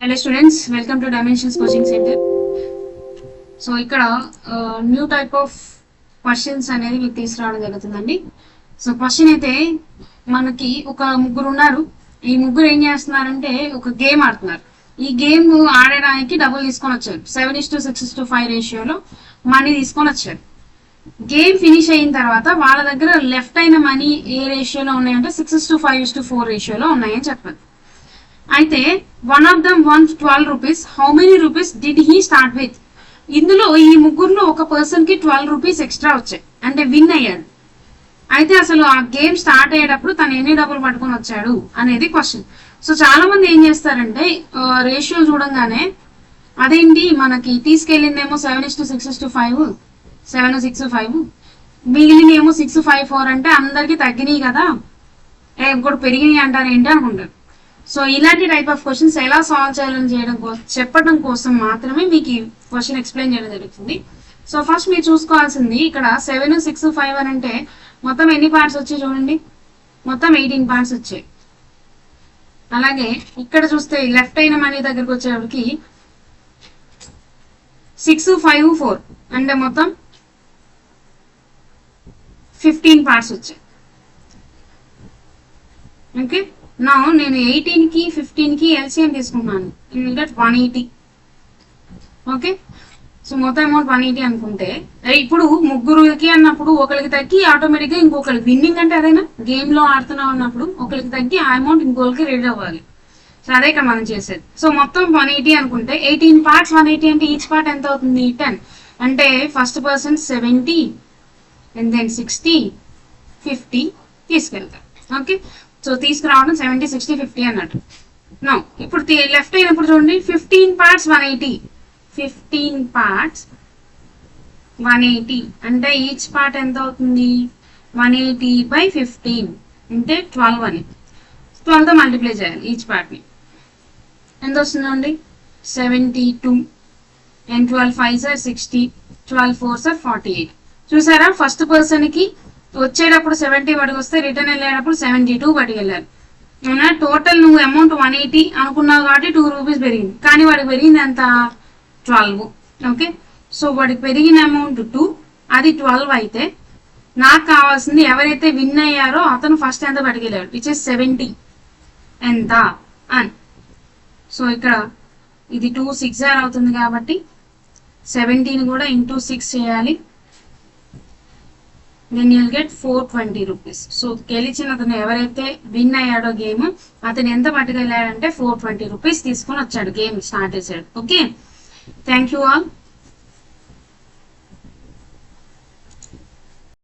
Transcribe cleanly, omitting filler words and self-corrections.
Hello students, welcome to Dimensions Coaching Center. So ఇక్కడ new type of questions అనేది మీకు తీసుకురావడం జరుగుతుందండి. సో క్వశ్చన్ అయితే మనకి ఒక ముగ్గురు ఉన్నారు. ఈ ముగ్గురు ఏం చేస్తున్నారంటే ఒక గేమ్ ఆడుతున్నారు. ఈ గేమ్ ఆడడానికి డబ్బులు తీసుకొని వచ్చారు. 7:6:5 రేషియోలో మనీ తీసుకొని వచ్చారు. గేమ్ ఫినిష్ అయిన తర్వాత వాళ్ళ దగ్గర లెఫ్ట్ అయిన మనీ ఏ రేషియోలో ఉన్నాయంటే 6:5:4 రేషియోలో ఉన్నాయని చెప్పారు. అయితే one of them one 12 rupees. How many rupees did he start with? ఇందులో ఈ ముగ్గురులో ఒక పర్సన్ కి 12 రూపీస్ ఎక్స్ట్రా వచ్చాయి, అంటే విన్ అయ్యాడు. అయితే అసలు ఆ గేమ్ స్టార్ట్ అయ్యేటప్పుడు తను ఎన్ని డబ్బులు పట్టుకొని వచ్చాడు అనేది క్వశ్చన్. సో చాలా మంది ఏం చేస్తారంటే రేషియో చూడంగానే అదేంటి మనకి తీసుకెళ్ళిందేమో 7:6:5, 7:6:5, మిగిలినేమో 6:5:4 అంటే అందరికి తగ్గినాయి కదా, ఇంకోటి పెరిగినాయి అంటారు ఏంటి అనుకుంటారు. సో ఇలాంటి టైప్ ఆఫ్ క్వశ్చన్స్ ఎలా సాల్వ్ చేయాలని చెప్పడం కోసం మాత్రమే మీకు ఈ క్వశ్చన్ ఎక్స్ప్లెయిన్ చేయడం జరుగుతుంది. సో ఫస్ట్ మీరు చూసుకోవాల్సింది ఇక్కడ 7:6:5 అని అంటే మొత్తం ఎన్ని పార్ట్స్ వచ్చాయి చూడండి, మొత్తం 18 పార్ట్స్ వచ్చాయి. అలాగే ఇక్కడ చూస్తే లెఫ్ట్ అయిన మనీ దగ్గరకు వచ్చేవాడికి 6:5:4 అంటే మొత్తం 15 పార్ట్స్ వచ్చాయి. ఓకే, నా నేను 18 కి 15 కి ఎల్సిఎం తీసుకున్నాను, 180. ఓకే, సో మొత్తం అమౌంట్ 180 అనుకుంటే ఇప్పుడు ముగ్గురుకి అన్నప్పుడు ఒకరికి తగ్గి ఆటోమేటిక్ గా ఇంకొకరికి విన్నింగ్ అంటే అదేనా, గేమ్ లో ఆడుతున్నాం అన్నప్పుడు ఒకరికి తగ్గి ఆ అమౌంట్ ఇంకొకరికి రెడీ అవ్వాలి. సో అదే ఇక్కడ మనం చేసేది. సో మొత్తం 180 అనుకుంటే 18 పార్ట్స్ 180 అంటే ఈచ్ పార్ట్ ఎంత అవుతుంది 10. అంటే ఫస్ట్ పర్సన్ 70 అండ్ దెన్ 60, 50 తీసుకెళ్తారు. ఓకే, సో తీసుకురావడం 70, 60, 50 అన్నట్టు. నో ఇప్పుడు లెఫ్ట్ అయినప్పుడు చూడండి 15 పార్ట్స్ 180, 15 పార్ట్స్ 180 అంటే ఈచ్ పార్ట్ ఎంత అవుతుంది 180/15 అంటే 12 అని 12తో మల్టిప్లై చేయాలి ఈచ్ పార్ట్ ని. ఎంత వస్తుందండి 72 and 12 5s are 60, 12 4s are 48. చూసారా, ఫస్ట్ పర్సన్ కి వచ్చేటప్పుడు 70 పట్టుకు వస్తే రిటర్న్ వెళ్ళేటప్పుడు 72 పట్టుకు వెళ్ళారు. అవునా, టోటల్ నువ్వు అమౌంట్ 180 అనుకున్నావు కాబట్టి 2 రూపీస్ పెరిగింది, కానీ వాడికి పెరిగింది ఎంత 12. ఓకే, సో వాడికి పెరిగిన అమౌంట్ 2, అది 12 అయితే నాకు కావాల్సింది ఎవరైతే విన్ అయ్యారో అతను ఫస్ట్ ఎంత పట్టుకెళ్ళాడు, విచ్ ఇస్ 70 ఎంత అని. సో ఇక్కడ ఇది 2 6 అవుతుంది కాబట్టి 17 కూడా ఇంటూ 6 చేయాలి. then you'll get 420 rupees. So గెలిచిన అతను ఎవరైతే విన్ అయ్యాడో గేమ్ అతను ఎంత పట్టుకెళ్ళాడంటే 420 రూపీస్ తీసుకొని వచ్చాడు, గేమ్ స్టార్ట్ చేశాడు. Okay, thank you all.